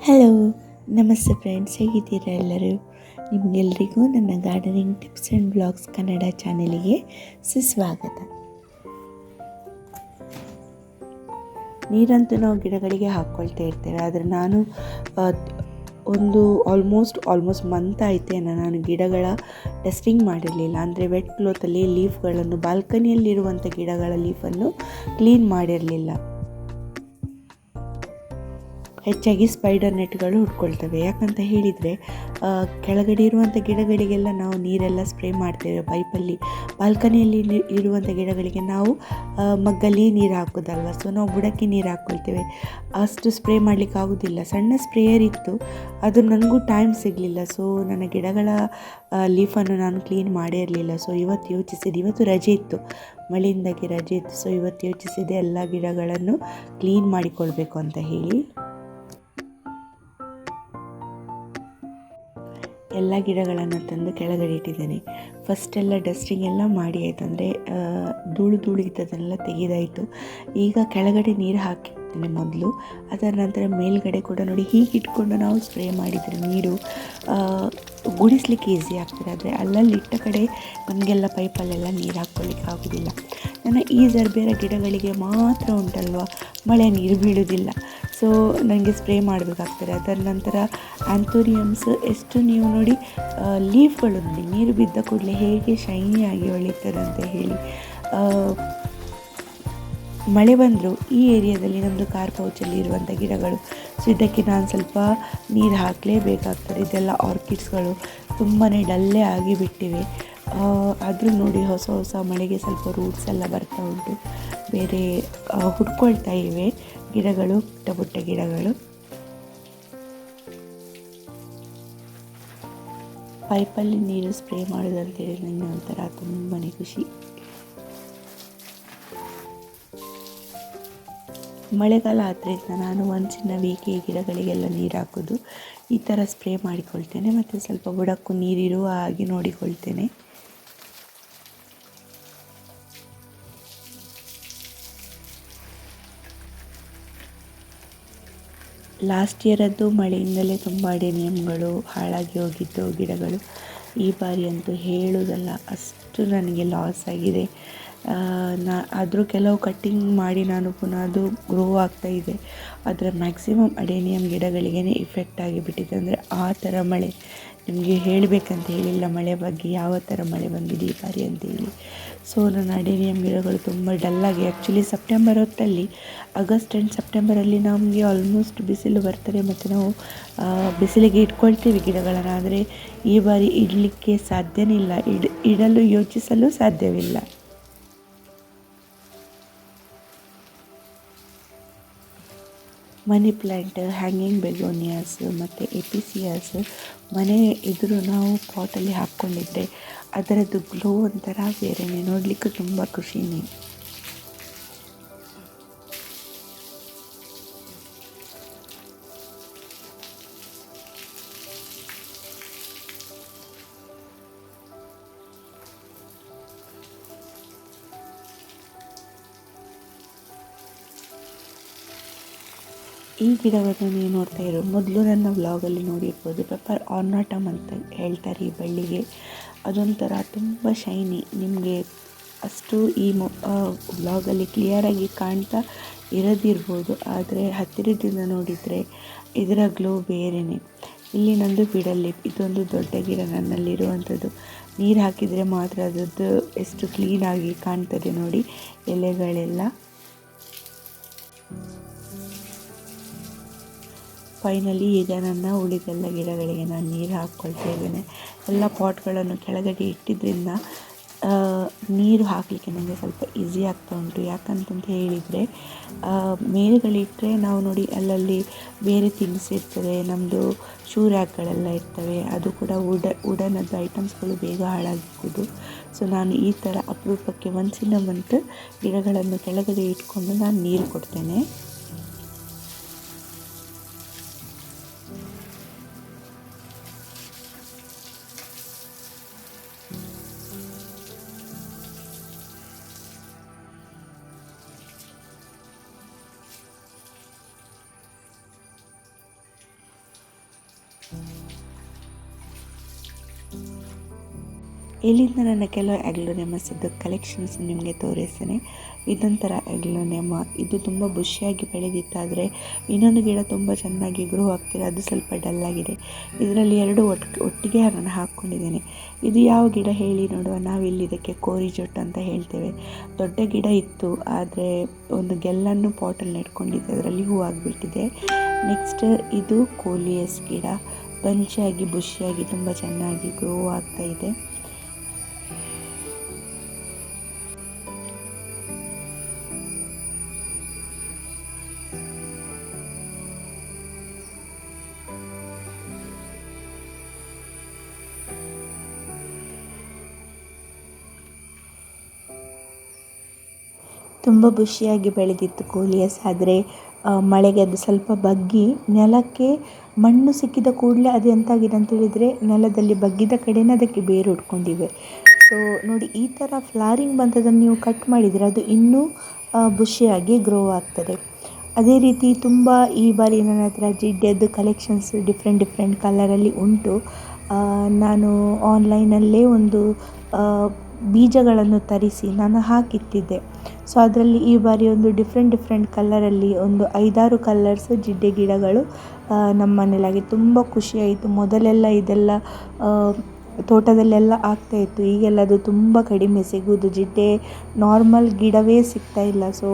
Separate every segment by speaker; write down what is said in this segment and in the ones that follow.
Speaker 1: Hello, ನಮಸ್ತೆ friends, ಹೇಗಿದ್ದೀರಾ ಎಲ್ಲರೂ? ನಿಮಗೆಲ್ಲರಿಗೂ ನನ್ನ gardening tips and blogs Kannada ಚಾನೆಲಿಗೆ ಸುಸ್ವಾಗತ. ನೀರಂತೂ ನಾವು ಗಿಡಗಳಿಗೆ ಹಾಕ್ಕೊಳ್ತಾ ಇರ್ತೇವೆ, ಆದರೆ ನಾನು ಒಂದು ಆಲ್ಮೋಸ್ಟ್ ಮಂತ್ ಆಯ್ತೇನೋ ನಾನು ಗಿಡಗಳ ಡಸ್ಟಿಂಗ್ ಮಾಡಿರಲಿಲ್ಲ. ಅಂದರೆ ವೆಟ್ ಕ್ಲೋತಲ್ಲಿ ಲೀಫ್ಗಳನ್ನು, ಬಾಲ್ಕನಿಯಲ್ಲಿರುವಂಥ ಗಿಡಗಳ ಲೀಫನ್ನು ಕ್ಲೀನ್ ಮಾಡಿರಲಿಲ್ಲ. ಹೆಚ್ಚಾಗಿ ಸ್ಪೈಡರ್ ನೆಟ್ಗಳು ಹುಟ್ಕೊಳ್ತವೆ. ಯಾಕಂತ ಹೇಳಿದರೆ ಕೆಳಗಡೆ ಇರುವಂಥ ಗಿಡಗಳಿಗೆಲ್ಲ ನಾವು ನೀರೆಲ್ಲ ಸ್ಪ್ರೇ ಮಾಡ್ತೇವೆ ಪೈಪಲ್ಲಿ. ಬಾಲ್ಕನಿಯಲ್ಲಿ ಇರುವಂಥ ಗಿಡಗಳಿಗೆ ನಾವು ಮಗ್ಗಲ್ಲಿ ನೀರು ಹಾಕೋದಲ್ವ, ಸೊ ನಾವು ಬುಡಕ್ಕೆ ನೀರು ಹಾಕ್ಕೊಳ್ತೇವೆ. ಅಷ್ಟು ಸ್ಪ್ರೇ ಮಾಡಲಿಕ್ಕೆ ಆಗೋದಿಲ್ಲ. ಸಣ್ಣ ಸ್ಪ್ರೇಯರ್ ಇತ್ತು, ಅದು ನನಗೂ ಟೈಮ್ ಸಿಗಲಿಲ್ಲ. ಸೊ ನನ್ನ ಗಿಡಗಳ ಲೀಫನ್ನು ನಾನು ಕ್ಲೀನ್ ಮಾಡೇ ಇರಲಿಲ್ಲ. ಸೊ ಇವತ್ತು ಯೋಚಿಸಿದೆ, ಇವತ್ತು ರಜೆ ಇತ್ತು, ಮಳೆಯಿಂದಾಗಿ ರಜೆ ಇತ್ತು. ಸೊ ಇವತ್ತು ಯೋಚಿಸಿದೆ ಎಲ್ಲ ಗಿಡಗಳನ್ನು ಕ್ಲೀನ್ ಮಾಡಿಕೊಳ್ಬೇಕು ಅಂತ ಹೇಳಿ. ಎಲ್ಲ ಗಿಡಗಳನ್ನು ತಂದು ಕೆಳಗಡೆ ಇಟ್ಟಿದ್ದೇನೆ. ಫಸ್ಟೆಲ್ಲ ಡಸ್ಟಿಂಗ್ ಎಲ್ಲ ಮಾಡಿ ಆಯಿತು, ಅಂದರೆ ಧೂಳು ಇದ್ದದನ್ನೆಲ್ಲ ತೆಗೆದಾಯಿತು. ಈಗ ಕೆಳಗಡೆ ನೀರು ಹಾಕಿರ್ತೇನೆ ಮೊದಲು, ಅದರ ನಂತರ ಮೇಲ್ಗಡೆ ಕೂಡ ನೋಡಿ ಹೀಗೆ ಇಟ್ಕೊಂಡು ನಾವು ಸ್ಪ್ರೇ ಮಾಡಿದರೆ ನೀರು ಗುಡಿಸ್ಲಿಕ್ಕೆ ಈಸಿ ಆಗ್ತದೆ. ಆದರೆ ಅಲ್ಲಲ್ಲಿ ಇಟ್ಟ ಕಡೆ ನಮಗೆಲ್ಲ ಪೈಪಲ್ಲೆಲ್ಲ ನೀರು ಹಾಕ್ಕೊಳ್ಳಿಕ್ಕೆ ಆಗೋದಿಲ್ಲ. ನನ್ನ ಈ ಜರ್ಬೇರ ಗಿಡಗಳಿಗೆ ಮಾತ್ರ ಉಂಟಲ್ವ ಮಳೆ ನೀರು ಬೀಳೋದಿಲ್ಲ, ಸೊ ನನಗೆ ಸ್ಪ್ರೇ ಮಾಡಬೇಕಾಗ್ತದೆ. ಅದರ ನಂತರ ಆ್ಯಂಥೋರಿಯಮ್ಸ್ ಎಷ್ಟು ನೀವು ನೋಡಿ ಲೀಫ್ಗಳು ನೋಡಿ ನೀರು ಬಿದ್ದ ಕೂಡಲೇ ಹೇಗೆ ಶೈನಿಯಾಗಿ ಹೊಳಿತಾರೆ ಅಂತ ಹೇಳಿ. ಮಳೆ ಬಂದರೂ ಈ ಏರಿಯಾದಲ್ಲಿ ನಮ್ಮದು ಕಾರ್ ಪೌಚಲ್ಲಿ ಇರುವಂಥ ಗಿಡಗಳು, ಸೊ ಇದಕ್ಕೆ ನಾನು ಸ್ವಲ್ಪ ನೀರು ಹಾಕಲೇಬೇಕಾಗ್ತದೆ. ಇದೆಲ್ಲ ಆರ್ಕಿಡ್ಸ್ಗಳು ತುಂಬಾ ಡಲ್ಲೇ ಆಗಿಬಿಟ್ಟಿವೆ. ಆದರೂ ನೋಡಿ ಹೊಸ ಮಳೆಗೆ ಸ್ವಲ್ಪ ರೂಟ್ಸ್ ಎಲ್ಲ ಬರ್ತಾ ಉಂಟು, ಬೇರೆ ಹುಡ್ಕೊಳ್ತಾ ಇವೆ ಗಿಡಗಳು, ಪುಟ್ಟ ಗಿಡಗಳು. ಪೈಪಲ್ಲಿ ನೀರು ಸ್ಪ್ರೇ ಮಾಡೋದಂತೇಳಿ ನನಗೆ ಒಂಥರ ತುಂಬಾ ಖುಷಿ. ಮಳೆಗಾಲ ಆದ್ದರಿಂದ ನಾನು ಒಂದ್ಸಿನ ವೀಕೆ ಗಿಡಗಳಿಗೆಲ್ಲ ನೀರು ಹಾಕೋದು ಈ ಥರ ಸ್ಪ್ರೇ ಮಾಡಿಕೊಳ್ತೇನೆ, ಮತ್ತು ಸ್ವಲ್ಪ ಬುಡಕ್ಕೂ ನೀರಿರುವ ಹಾಗೆ ನೋಡಿಕೊಳ್ತೇನೆ. ಲಾಸ್ಟ್ ಇಯರದ್ದು ಮಳೆಯಿಂದಲೇ ತುಂಬ ಅಡೆನಿಯಮ್ಗಳು ಹಾಳಾಗಿ ಹೋಗಿದ್ದು ಗಿಡಗಳು. ಈ ಬಾರಿ ಅಂತೂ ಹೇಳುವುದಲ್ಲ, ಅಷ್ಟು ನನಗೆ ಲಾಸ್ ಆಗಿದೆ. ಆದರೂ ಕೆಲವು ಕಟ್ಟಿಂಗ್ ಮಾಡಿ ನಾನು ಪುನಃ ಅದು ಗ್ರೋ ಆಗ್ತಾ ಇದೆ. ಅದರ ಮ್ಯಾಕ್ಸಿಮಮ್ ಅಡೇನಿಯಮ್ ಗಿಡಗಳಿಗೇ ಇಫೆಕ್ಟ್ ಆಗಿಬಿಟ್ಟಿದೆ. ಅಂದರೆ ಆ ಥರ ಮಳೆ, ನಿಮಗೆ ಹೇಳಬೇಕಂತ ಹೇಳಿಲ್ಲ ಮಳೆ ಬಗ್ಗೆ, ಯಾವ ಥರ ಮಳೆ ಬಂದಿದೆ ಈ ಬಾರಿ ಅಂತೇಳಿ. ಸೊ ನನ್ನ ಅಡೇನಿಯಮ್ ಗಿಡಗಳು ತುಂಬ ಡಲ್ಲಾಗಿ, ಆ್ಯಕ್ಚುಲಿ ಸೆಪ್ಟೆಂಬರ್ ಹೊತ್ತಲ್ಲಿ, ಆಗಸ್ಟ್ ಆ್ಯಂಡ್ ಸೆಪ್ಟೆಂಬರಲ್ಲಿ ನಮಗೆ ಆಲ್ಮೋಸ್ಟ್ ಬಿಸಿಲು ಬರ್ತದೆ ಮತ್ತು ನಾವು ಬಿಸಿಲಿಗೆ ಇಟ್ಕೊಳ್ತೀವಿ ಗಿಡಗಳನ್ನು. ಆದರೆ ಈ ಬಾರಿ ಇಡಲಿಕ್ಕೆ ಸಾಧ್ಯನೇ ಇಲ್ಲ, ಇಡಲು ಯೋಚಿಸಲು ಸಾಧ್ಯವಿಲ್ಲ. ಮನಿ ಪ್ಲ್ಯಾಂಟ್, ಹ್ಯಾಂಗಿಂಗ್ ಬೆಗೋನಿಯಾಸ್ ಮತ್ತು ಎಪಿಸಿಯಾಸ್ ಮನೆ ಎದುರು ನಾವು ಪಾಟಲ್ಲಿ ಹಾಕ್ಕೊಂಡಿದ್ರೆ ಅದರದ್ದು ಗ್ಲೋ ಒಂಥರ ಬೇರೆಯೇ, ನೋಡಲಿಕ್ಕೂ ತುಂಬ ಖುಷಿನೇ. ಈ ಗಿಡವನ್ನು ನೀವು ನೋಡ್ತಾ ಇರೋ ಮೊದಲು ನನ್ನ ವ್ಲಾಗಲ್ಲಿ ನೋಡಿರ್ಬೋದು, ಪೆಪ್ಪರ್ ಆರ್ನಾಟಮ್ ಅಂತ ಹೇಳ್ತಾರೆ ಈ ಬಳ್ಳಿಗೆ. ಅದೊಂಥರ ತುಂಬ ಶೈನಿ, ನಿಮಗೆ ಅಷ್ಟು ಈ ವ್ಲಾಗಲ್ಲಿ ಕ್ಲಿಯರಾಗಿ ಕಾಣ್ತಾ ಇರೋದಿರ್ಬೋದು, ಆದರೆ ಹತ್ತಿರದಿಂದ ನೋಡಿದರೆ ಇದರ ಗ್ಲೋ ಬೇರೆಯೇ. ಇಲ್ಲಿ ನಂದು ಬಿಡಲ್ಲಿ ಇದೊಂದು ದೊಡ್ಡ ಗಿಡ ನನ್ನಲ್ಲಿರುವಂಥದ್ದು. ನೀರು ಹಾಕಿದರೆ ಮಾತ್ರ ಅದರದ್ದು ಎಷ್ಟು ಕ್ಲೀನಾಗಿ ಕಾಣ್ತದೆ ನೋಡಿ ಎಲೆಗಳೆಲ್ಲ. ಫೈನಲಿ ಈಗ ನನ್ನ ಉಳಿದೆಲ್ಲ ಗಿಡಗಳಿಗೆ ನಾನು ನೀರು ಹಾಕ್ಕೊಳ್ತಾ ಇದ್ದೇನೆ. ಎಲ್ಲ ಪಾಟ್ಗಳನ್ನು ಕೆಳಗಡೆ ಇಟ್ಟಿದ್ದರಿಂದ ನೀರು ಹಾಕಲಿಕ್ಕೆ ನನಗೆ ಸ್ವಲ್ಪ ಈಸಿ ಆಗ್ತಾ ಉಂಟು. ಯಾಕಂತಂತ ಹೇಳಿದರೆ ಮೇಲ್ಗಳಿಟ್ಟರೆ ನಾವು ನೋಡಿ ಅಲ್ಲಲ್ಲಿ ಬೇರೆ ಥಿಂಗ್ಸ್ ಇರ್ತದೆ, ನಮ್ಮದು ಶೂ ರ್ಯಾಕ್ಗಳೆಲ್ಲ ಇರ್ತವೆ, ಅದು ಕೂಡ ವುಡನದ್ದು ಐಟಮ್ಸ್ಗಳು ಬೇಗ ಹಾಳಾಗಿದ್ದು. ಸೊ ನಾನು ಈ ಥರ ಅಪರೂಪಕ್ಕೆ ಒನ್ಸ್ ಇನ್ ಅ ಮಂತ್ ಗಿಡಗಳನ್ನು ಕೆಳಗಡೆ ಇಟ್ಕೊಂಡು ನಾನು ನೀರು ಕೊಡ್ತೇನೆ. ಇಲ್ಲಿಂದ ನನ್ನ ಕೆಲವು ಅಗ್ಲೋನೆಮಸ್ ಇದ್ದು ಕಲೆಕ್ಷನ್ಸ್ ನಿಮಗೆ ತೋರಿಸ್ತೇನೆ. ಇದೊಂಥರ ಅಗ್ಲೋನೆಮ, ಇದು ತುಂಬ ಬುಷಿಯಾಗಿ ಬೆಳೆದಿತ್ತಾದರೆ ಇನ್ನೊಂದು ಗಿಡ ತುಂಬ ಚೆನ್ನಾಗಿ ಗ್ರೋ ಆಗ್ತಿದೆ, ಅದು ಸ್ವಲ್ಪ ಡಲ್ಲಾಗಿದೆ. ಇದರಲ್ಲಿ ಎರಡು ಒಟ್ಟಿಗೆ ನಾನು ಹಾಕ್ಕೊಂಡಿದ್ದೇನೆ. ಇದು ಯಾವ ಗಿಡ ಹೇಳಿ ನೋಡುವ. ನಾವಿಲ್ಲಿ ಇದಕ್ಕೆ ಕೋರಿ ಜೊಟ್ಟು ಅಂತ ಹೇಳ್ತೇವೆ. ದೊಡ್ಡ ಗಿಡ ಇತ್ತು, ಆದರೆ ಒಂದು ಗೆಲ್ಲನ್ನು ಪಾಟಲ್ಲಿ ನೆಟ್ಕೊಂಡಿದ್ದೆ, ಅದರಲ್ಲಿ ಹೂ ಆಗಿಬಿಟ್ಟಿದೆ. ನೆಕ್ಸ್ಟ್ ಇದು ಕೋಲಿಯಸ್ ಗಿಡ, ಬಂಚಿಯಾಗಿ ಬುಷಿಯಾಗಿ ತುಂಬ ಚೆನ್ನಾಗಿ ಗ್ರೋ ಆಗ್ತಾ ಇದೆ. ತುಂಬ ಬುಷಿಯಾಗಿ ಬೆಳೆದಿತ್ತು ಕೋಲಿಯಸ್, ಆದರೆ ಮಳೆಗೆ ಅದು ಸ್ವಲ್ಪ ಬಗ್ಗಿ ನೆಲಕ್ಕೆ ಮಣ್ಣು ಸಿಕ್ಕಿದ ಕೂಡಲೇ ಅದು ಎಂತಾಗಿದೆ ಅಂತ ಹೇಳಿದರೆ ನೆಲದಲ್ಲಿ ಬಗ್ಗಿದ ಕಡೆನೇ ಅದಕ್ಕೆ ಬೇರು ಉಟ್ಕೊಂಡಿವೆ. ಸೊ ನೋಡಿ, ಈ ಥರ ಫ್ಲಾರಿಂಗ್ ಬಂದದನ್ನು ನೀವು ಕಟ್ ಮಾಡಿದರೆ ಅದು ಇನ್ನೂ ಬುಷಿಯಾಗಿ ಗ್ರೋ ಆಗ್ತದೆ. ಅದೇ ರೀತಿ ತುಂಬ ಈ ಬಾರಿ ನನ್ನ ಹತ್ರ ಜಿಡ್ಡೆದ್ದು ಕಲೆಕ್ಷನ್ಸ್ ಡಿಫ್ರೆಂಟ್ ಕಲರಲ್ಲಿ ಉಂಟು. ನಾನು ಆನ್ಲೈನಲ್ಲೇ ಒಂದು ಬೀಜಗಳನ್ನು ತರಿಸಿ ನಾನು ಹಾಕಿಟ್ಟಿದ್ದೆ. ಸೊ ಅದರಲ್ಲಿ ಈ ಬಾರಿ ಒಂದು ಡಿಫ್ರೆಂಟ್ ಕಲರಲ್ಲಿ ಒಂದು 5-6 ಕಲರ್ಸ್ ಜಿಡ್ಡೆ ಗಿಡಗಳು ನಮ್ಮ ಮನೇಲಾಗಿ ತುಂಬ ಖುಷಿಯಾಯಿತು. ಮೊದಲೆಲ್ಲ ಇದೆಲ್ಲ ತೋಟದಲ್ಲೆಲ್ಲ ಆಗ್ತಾಯಿತ್ತು, ಈಗೆಲ್ಲ ಅದು ತುಂಬ ಕಡಿಮೆ ಸಿಗುವುದು. ಜಿಡ್ಡೆ ನಾರ್ಮಲ್ ಗಿಡವೇ ಸಿಗ್ತಾ ಇಲ್ಲ. ಸೊ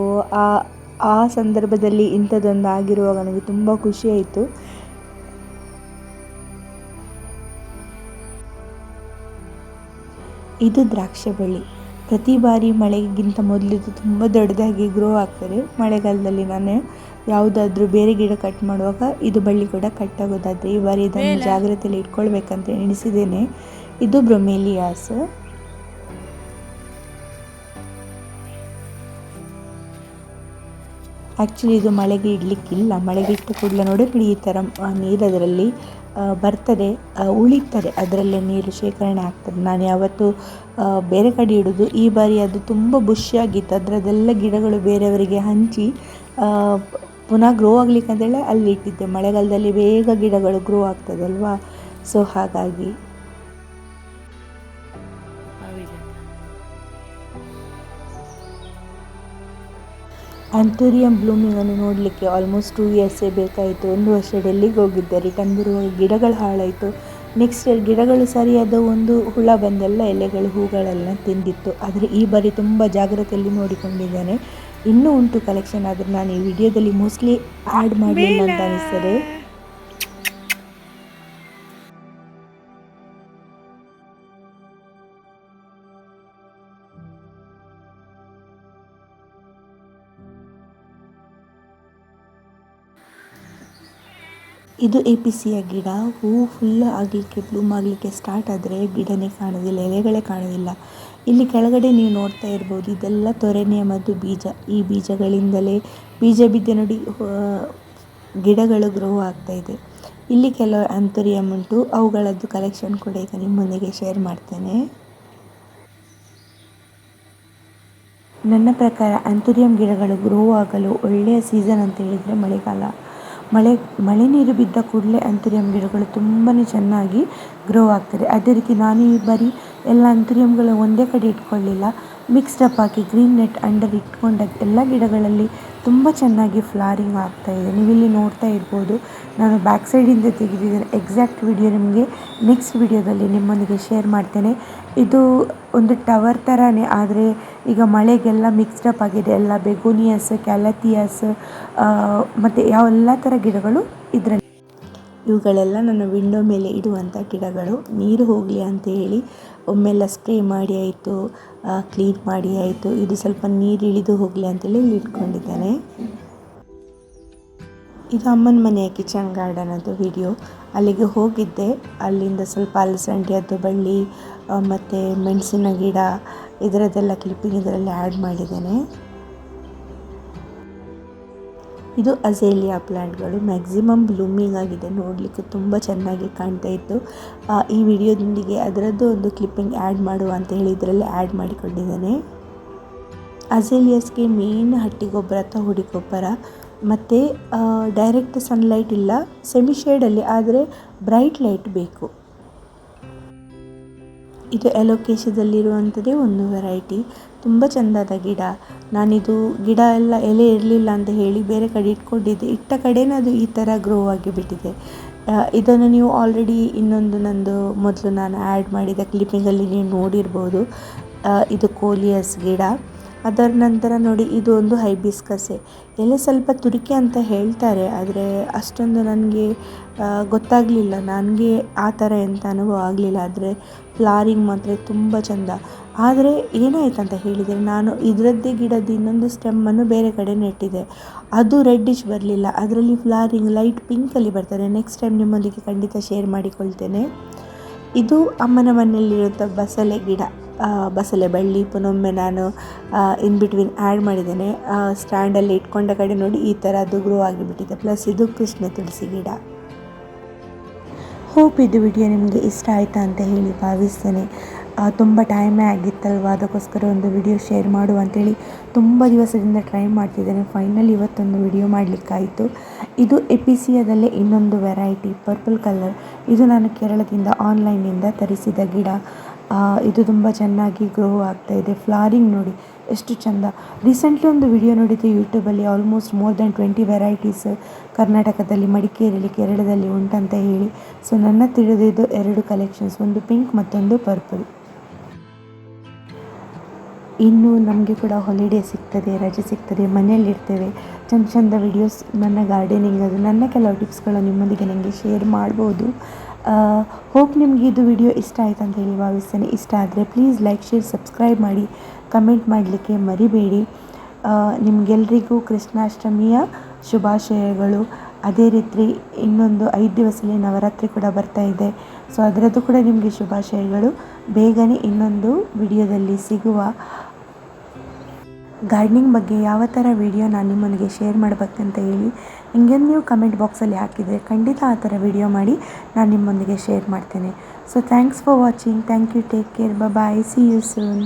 Speaker 1: ಆ ಸಂದರ್ಭದಲ್ಲಿ ಇಂಥದ್ದೊಂದು ಆಗಿರುವಾಗ ನನಗೆ ತುಂಬ ಖುಷಿಯಾಯಿತು. ಇದು ದ್ರಾಕ್ಷಿ ಬಳ್ಳಿ. ಪ್ರತಿ ಬಾರಿ ಮಳೆಗಿಂತ ಮೊದಲಿದ್ದು ತುಂಬ ದೊಡ್ಡದಾಗಿ ಗ್ರೋ ಆಗ್ತದೆ. ಮಳೆಗಾಲದಲ್ಲಿ ನಾನು ಯಾವುದಾದ್ರೂ ಬೇರೆ ಗಿಡ ಕಟ್ ಮಾಡುವಾಗ ಇದು ಬಳ್ಳಿ ಕೂಡ ಕಟ್ ಆಗೋದಾದರೆ ಈ ಬಾರಿ ಇದನ್ನು ಜಾಗ್ರತೆಯಲ್ಲಿ ಇಟ್ಕೊಳ್ಬೇಕಂತ ಎಣಿಸಿದ್ದೇನೆ. ಇದು ಬ್ರೊಮೇಲಿಯಾಸ್. ಆ್ಯಕ್ಚುಲಿ ಇದು ಮಳೆಗೆ ಇಡಲಿಕ್ಕಿಲ್ಲ. ಮಳೆಗೆ ಇಟ್ಟ ಕೂಡಲೇ ನೋಡಿ ಈ ಥರ ನೀರು ಅದರಲ್ಲಿ ಬರ್ತದೆ, ಉಳಿತದೆ, ಅದರಲ್ಲೇ ನೀರು ಶೇಖರಣೆ ಆಗ್ತದೆ. ನಾನು ಯಾವತ್ತೂ ಬೇರೆ ಕಡೆ ಇಡೋದು. ಈ ಬಾರಿ ಅದು ತುಂಬ ಬುಷಿಯಾಗಿತ್ತು, ಅದರದೆಲ್ಲ ಗಿಡಗಳು ಬೇರೆಯವರಿಗೆ ಹಂಚಿ ಪುನಃ ಗ್ರೋ ಆಗಲಿಕ್ಕೆ ಅಂತೇಳಿ ಅಲ್ಲಿ ಇಟ್ಟಿದ್ದೆ. ಮಳೆಗಾಲದಲ್ಲಿ ಬೇಗ ಗಿಡಗಳು ಗ್ರೋ ಆಗ್ತದಲ್ವಾ, ಸೊ ಹಾಗಾಗಿ. ಆ್ಯಂಥೋರಿಯಂ ಬ್ಲೂಮಿಂಗನ್ನು ನೋಡಲಿಕ್ಕೆ ಆಲ್ಮೋಸ್ಟ್ 2 ಇಯರ್ಸೇ ಬೇಕಾಯಿತು. 1 ವರ್ಷ ಡೆಲ್ಲಿಗೆ ಹೋಗಿದ್ದೆ, ರಿಟರ್ನ್ ಬರುವಾಗ ಗಿಡಗಳು ಹಾಳಾಯಿತು. ನೆಕ್ಸ್ಟ್ ಗಿಡಗಳು ಸರಿಯಾದ ಒಂದು ಹುಳ ಬಂದೆಲ್ಲ ಎಲೆಗಳು ಹೂಗಳೆಲ್ಲ ತಿಂದಿತ್ತು. ಆದರೆ ಈ ಬಾರಿ ತುಂಬ ಜಾಗ್ರತೆಯಲ್ಲಿ ನೋಡಿಕೊಂಡಿದ್ದೇನೆ. ಇನ್ನೂ ಉಂಟು ಕಲೆಕ್ಷನ್, ಆದರೆ ನಾನು ಈ ವಿಡಿಯೋದಲ್ಲಿ ಮೋಸ್ಟ್ಲಿ ಆ್ಯಡ್ ಮಾಡಲಿಲ್ಲ ಅಂತ ಅನಿಸ್ತದೆ. ಇದು ಏಪಿಸಿಯ ಗಿಡ. ಹೂ ಫುಲ್ ಆಗಲಿಕ್ಕೆ ಬ್ಲೂಮ್ ಆಗಲಿಕ್ಕೆ ಸ್ಟಾರ್ಟ್ ಆದರೆ ಗಿಡನೇ ಕಾಣೋದಿಲ್ಲ, ಎಲೆಗಳೇ ಕಾಣೋದಿಲ್ಲ. ಇಲ್ಲಿ ಕೆಳಗಡೆ ನೀವು ನೋಡ್ತಾ ಇರ್ಬೋದು, ಇದೆಲ್ಲ ತೊರೆನಿಯಮದ್ದು ಬೀಜ. ಈ ಬೀಜಗಳಿಂದಲೇ ಬೀಜ ಬಿದ್ದೆ ನೋಡಿ ಗಿಡಗಳು ಗ್ರೋ ಆಗ್ತಾಯಿದೆ. ಇಲ್ಲಿ ಕೆಲವು ಆ್ಯಂಥೋರಿಯಂ ಉಂಟು, ಅವುಗಳದ್ದು ಕಲೆಕ್ಷನ್ ಕೂಡ ಈಗ ನಿಮ್ಮೊಂದಿಗೆ ಶೇರ್ ಮಾಡ್ತೇನೆ. ನನ್ನ ಪ್ರಕಾರ ಆ್ಯಂಥೋರಿಯಂ ಗಿಡಗಳು ಗ್ರೋ ಆಗಲು ಒಳ್ಳೆಯ ಸೀಸನ್ ಅಂತ ಹೇಳಿದರೆ ಮಳೆಗಾಲ. ಮಳೆ ನೀರು ಬಿದ್ದ ಕೂಡಲೇ ಆ್ಯಂಥೋರಿಯಂ ಗಿಡಗಳು ತುಂಬಾ ಚೆನ್ನಾಗಿ ಗ್ರೋ ಆಗ್ತದೆ. ಅದೇ ರೀತಿ ನಾನು ಈ ಬಾರಿ ಎಲ್ಲ ಆ್ಯಂಥೋರಿಯಂಗಳು ಒಂದೇ ಕಡೆ ಇಟ್ಕೊಳ್ಳಿಲ್ಲ, ಮಿಕ್ಸ್ಡ್ ಅಪ್ ಹಾಕಿ ಗ್ರೀನ್ ನೆಟ್ ಅಂಡರ್ ಇಟ್ಕೊಂಡ ಎಲ್ಲ ಗಿಡಗಳಲ್ಲಿ ತುಂಬ ಚೆನ್ನಾಗಿ ಫ್ಲಾರಿಂಗ್ ಆಗ್ತಾಯಿದೆ. ನೀವಿಲ್ಲಿ ನೋಡ್ತಾ ಇರ್ಬೋದು, ನಾನು ಬ್ಯಾಕ್ ಸೈಡಿಂದ ತೆಗೆದಿದ್ದೇನೆ. ಎಕ್ಸಾಕ್ಟ್ ವಿಡಿಯೋ ನಿಮಗೆ ನೆಕ್ಸ್ಟ್ ವಿಡಿಯೋದಲ್ಲಿ ನಿಮ್ಮೊಂದಿಗೆ ಶೇರ್ ಮಾಡ್ತೇನೆ. ಇದು ಒಂದು ಟವರ್ ಥರನೇ, ಆದರೆ ಈಗ ಮಳೆಗೆಲ್ಲ ಮಿಕ್ಸ್ಡ್ ಅಪ್ ಆಗಿದೆ. ಎಲ್ಲ ಬೆಗೋನಿಯಸ್, ಕ್ಯಾಲಥಿಯಸ್ ಮತ್ತು ಯಾವೆಲ್ಲ ಥರ ಗಿಡಗಳು ಇದರಲ್ಲಿ. ಇವುಗಳೆಲ್ಲ ನನ್ನ ವಿಂಡೋ ಮೇಲೆ ಇಡುವಂಥ ಗಿಡಗಳು. ನೀರು ಹೋಗಲಿ ಅಂತ ಹೇಳಿ ಒಮ್ಮೆಲ್ಲ ಸ್ಪ್ರೇ ಮಾಡಿ ಆಯಿತು, ಕ್ಲೀನ್ ಮಾಡಿ ಆಯಿತು. ಇದು ಸ್ವಲ್ಪ ನೀರು ಇಳಿದು ಹೋಗಲಿ ಅಂತೇಳಿ ಇಲ್ಲಿ ಇಟ್ಕೊಂಡಿದ್ದೇನೆ. ಇದು ಅಮ್ಮನ ಮನೆಯ ಕಿಚನ್ ಗಾರ್ಡನದ್ದು ವಿಡಿಯೋ. ಅಲ್ಲಿಗೆ ಹೋಗಿದ್ದೆ, ಅಲ್ಲಿಂದ ಸ್ವಲ್ಪ ಅಲಸಂಡೆಯದ್ದು ಬಳ್ಳಿ ಮತ್ತು ಮೆಣಸಿನ ಗಿಡ ಇದರದ್ದೆಲ್ಲ ಕ್ಲಿಪ್ಪಿಂಗ್ ಇದರಲ್ಲಿ ಆ್ಯಡ್ ಮಾಡಿದ್ದೇನೆ. ಇದು ಅಜೇಲಿಯಾ ಪ್ಲ್ಯಾಂಟ್ಗಳು. ಮ್ಯಾಕ್ಸಿಮಮ್ ಬ್ಲೂಮಿಂಗ್ ಆಗಿದೆ, ನೋಡಲಿಕ್ಕೆ ತುಂಬ ಚೆನ್ನಾಗಿ ಕಾಣ್ತಾ ಇತ್ತು. ಈ ವಿಡಿಯೋದೊಂದಿಗೆ ಅದರದ್ದು ಒಂದು ಕ್ಲಿಪ್ಪಿಂಗ್ ಆ್ಯಡ್ ಮಾಡುವ ಅಂತ ಹೇಳಿ ಇದರಲ್ಲಿ ಆ್ಯಡ್ ಮಾಡಿಕೊಂಡಿದ್ದೇನೆ. ಅಜೇಲಿಯಸ್ಗೆ ಮೇನ್ ಹಟ್ಟಿ ಗೊಬ್ಬರ ಅಥವಾ ಹುಡಿ ಗೊಬ್ಬರ, ಮತ್ತು ಡೈರೆಕ್ಟ್ ಸನ್ಲೈಟ್ ಇಲ್ಲ, ಸೆಮಿ ಶೇಡಲ್ಲಿ, ಆದರೆ ಬ್ರೈಟ್ ಲೈಟ್ ಬೇಕು. ಇದು ಎಲೋಕೇಶದಲ್ಲಿರುವಂಥದ್ದೇ ಒಂದು ವೆರೈಟಿ, ತುಂಬ ಚೆಂದದ ಗಿಡ. ನಾನಿದು ಗಿಡ ಎಲ್ಲ ಎಲೆ ಇರಲಿಲ್ಲ ಅಂತ ಹೇಳಿ ಬೇರೆ ಕಡೆ ಇಟ್ಕೊಂಡಿದ್ದೆ, ಇಟ್ಟ ಕಡೆನೇ ಅದು ಈ ಥರ ಗ್ರೋ ಆಗಿ ಬಿಟ್ಟಿದೆ. ಇದನ್ನು ನೀವು ಆಲ್ರೆಡಿ ಇನ್ನೊಂದು ನಂದು ಮೊದಲು ನಾನು ಆ್ಯಡ್ ಮಾಡಿದ ಕ್ಲಿಪ್ಪಿಂಗಲ್ಲಿ ನೀವು ನೋಡಿರ್ಬೋದು. ಇದು ಕೋಲಿಯಸ್ ಗಿಡ. ಅದರ ನಂತರ ನೋಡಿ, ಇದು ಒಂದು ಹೈಬಿಸ್ಕಸ್ಸೆ. ಎಲೆ ಸ್ವಲ್ಪ ತುರಿಕೆ ಅಂತ ಹೇಳ್ತಾರೆ, ಆದರೆ ಅಷ್ಟೊಂದು ನನಗೆ ಗೊತ್ತಾಗಲಿಲ್ಲ. ನನಗೆ ಆ ಥರ ಎಂಥ ಅನುಭವ ಆಗಲಿಲ್ಲ. ಆದರೆ ಫ್ಲಾರಿಂಗ್ ಮಾತ್ರ ತುಂಬ ಚೆಂದ. ಆದರೆ ಏನಾಯ್ತಂತ ಹೇಳಿದರೆ, ನಾನು ಇದರದ್ದೇ ಗಿಡದ ಇನ್ನೊಂದು ಸ್ಟೆಮ್ಮನ್ನು ಬೇರೆ ಕಡೆ ನೆಟ್ಟಿದ್ದೆ. ಅದು ರೆಡ್ಡಿಶ್ ಬರಲಿಲ್ಲ, ಅದರಲ್ಲಿ ಫ್ಲಾರಿಂಗ್ ಲೈಟ್ ಪಿಂಕಲ್ಲಿ ಬರ್ತದೆ. ನೆಕ್ಸ್ಟ್ ಟೈಮ್ ನಿಮ್ಮೊಂದಿಗೆ ಖಂಡಿತ ಶೇರ್ ಮಾಡಿಕೊಳ್ತೇನೆ. ಇದು ಅಮ್ಮನ ಮನೆಯಲ್ಲಿರುವಂಥ ಬಸಳೆ ಗಿಡ, ಬಸಳೆ ಬಳ್ಳಿ. ಪುನೊಮ್ಮೆ ನಾನು ಇನ್ ಬಿಟ್ವೀನ್ ಆ್ಯಡ್ ಮಾಡಿದ್ದೇನೆ. ಸ್ಟ್ಯಾಂಡಲ್ಲಿ ಇಟ್ಕೊಂಡ ಕಡೆ ನೋಡಿ ಈ ಥರ ಅದು ಗ್ರೋ ಆಗಿಬಿಟ್ಟಿದೆ. ಪ್ಲಸ್ ಇದು ಕೃಷ್ಣ ತುಳಸಿ ಗಿಡ. ಹೋಪ್ ಇದು ವಿಡಿಯೋ ನಿಮಗೆ ಇಷ್ಟ ಆಯಿತಾ ಅಂತ ಹೇಳಿ ಭಾವಿಸ್ತೇನೆ. ತುಂಬ ಟೈಮೇ ಆಗಿತ್ತಲ್ವ, ಅದಕ್ಕೋಸ್ಕರ ಒಂದು ವಿಡಿಯೋ ಶೇರ್ ಮಾಡುವ ಅಂಥೇಳಿ ತುಂಬ ದಿವಸದಿಂದ ಟ್ರೈ ಮಾಡ್ತಿದ್ದೇನೆ. ಫೈನಲಿ ಇವತ್ತೊಂದು ವಿಡಿಯೋ ಮಾಡಲಿಕ್ಕಾಯಿತು. ಇದು ಎಪಿಸಿಯಾದಲ್ಲೇ ಇನ್ನೊಂದು ವೆರೈಟಿ, ಪರ್ಪಲ್ ಕಲರ್. ಇದು ನಾನು ಕೇರಳದಿಂದ ಆನ್ಲೈನಿಂದ ತರಿಸಿದ ಗಿಡ. ಇದು ತುಂಬ ಚೆನ್ನಾಗಿ ಗ್ರೋ ಆಗ್ತಾಯಿದೆ. ಫ್ಲಾರಿಂಗ್ ನೋಡಿ ಎಷ್ಟು ಚೆಂದ. ರೀಸೆಂಟ್ಲಿ ಒಂದು ವಿಡಿಯೋ ನೋಡಿದ್ದೆ ಯೂಟ್ಯೂಬಲ್ಲಿ, ಆಲ್ಮೋಸ್ಟ್ ಮೋರ್ ದ್ಯಾನ್ 20 ವೆರೈಟೀಸ್ ಕರ್ನಾಟಕದಲ್ಲಿ, ಮಡಿಕೇರಿಯಲ್ಲಿ, ಕೇರಳದಲ್ಲಿ ಉಂಟಂತ ಹೇಳಿ. ಸೊ ನನ್ನ ತಿಳಿದಿದ್ದು 2 ಕಲೆಕ್ಷನ್ಸ್, ಒಂದು ಪಿಂಕ್ ಮತ್ತೊಂದು ಪರ್ಪಲ್. ಇನ್ನು ನಮಗೆ ಕೂಡ ಹಾಲಿಡೇ ಸಿಗ್ತದೆ, ರಜೆ ಸಿಗ್ತದೆ, ಮನೆಯಲ್ಲಿರ್ತೇವೆ. ಚಂದ ವಿಡಿಯೋಸ್, ನನ್ನ ಗಾರ್ಡನಿಂಗ್, ಅದು ನನ್ನ ಕೆಲವು ಟಿಪ್ಸ್ಗಳು ನಿಮ್ಮೊಂದಿಗೆ ನನಗೆ ಶೇರ್ ಮಾಡ್ಬೋದು. ಹೋಪ್ ನಿಮಗೆ ಇದು ವಿಡಿಯೋ ಇಷ್ಟ ಆಯ್ತು ಅಂತ ಹೇಳಿ ಭಾವಿಸ್ತೇನೆ. ಇಷ್ಟ ಆದರೆ ಪ್ಲೀಸ್ ಲೈಕ್, ಶೇರ್, ಸಬ್ಸ್ಕ್ರೈಬ್ ಮಾಡಿ, ಕಮೆಂಟ್ ಮಾಡಲಿಕ್ಕೆ ಮರಿಬೇಡಿ. ನಿಮಗೆಲ್ರಿಗೂ ಕೃಷ್ಣಾಷ್ಟಮಿಯ ಶುಭಾಶಯಗಳು. ಅದೇ ರೀತಿ ಇನ್ನೊಂದು 5 ದಿವಸದಲ್ಲಿ ನವರಾತ್ರಿ ಕೂಡ ಬರ್ತಾ ಇದೆ. ಸೊ ಅದರದ್ದು ಕೂಡ ನಿಮಗೆ ಶುಭಾಶಯಗಳು. ಬೇಗನೆ ಇನ್ನೊಂದು ವಿಡಿಯೋದಲ್ಲಿ ಸಿಗುವ. ಗಾರ್ಡನಿಂಗ್ ಬಗ್ಗೆ ಯಾವ ಥರ ವಿಡಿಯೋ ನಾನು ನಿಮ್ಮೊಂದಿಗೆ ಶೇರ್ ಮಾಡಬೇಕಂತ ಹೇಳಿ ನಿಮಗೆ ನೀವು ಕಮೆಂಟ್ ಬಾಕ್ಸಲ್ಲಿ ಹಾಕಿದರೆ ಖಂಡಿತ ಆ ಥರ ವಿಡಿಯೋ ಮಾಡಿ ನಾನು ನಿಮ್ಮೊಂದಿಗೆ ಶೇರ್ ಮಾಡ್ತೇನೆ. So thanks for watching. Thank you. Take care. Bye. See you soon.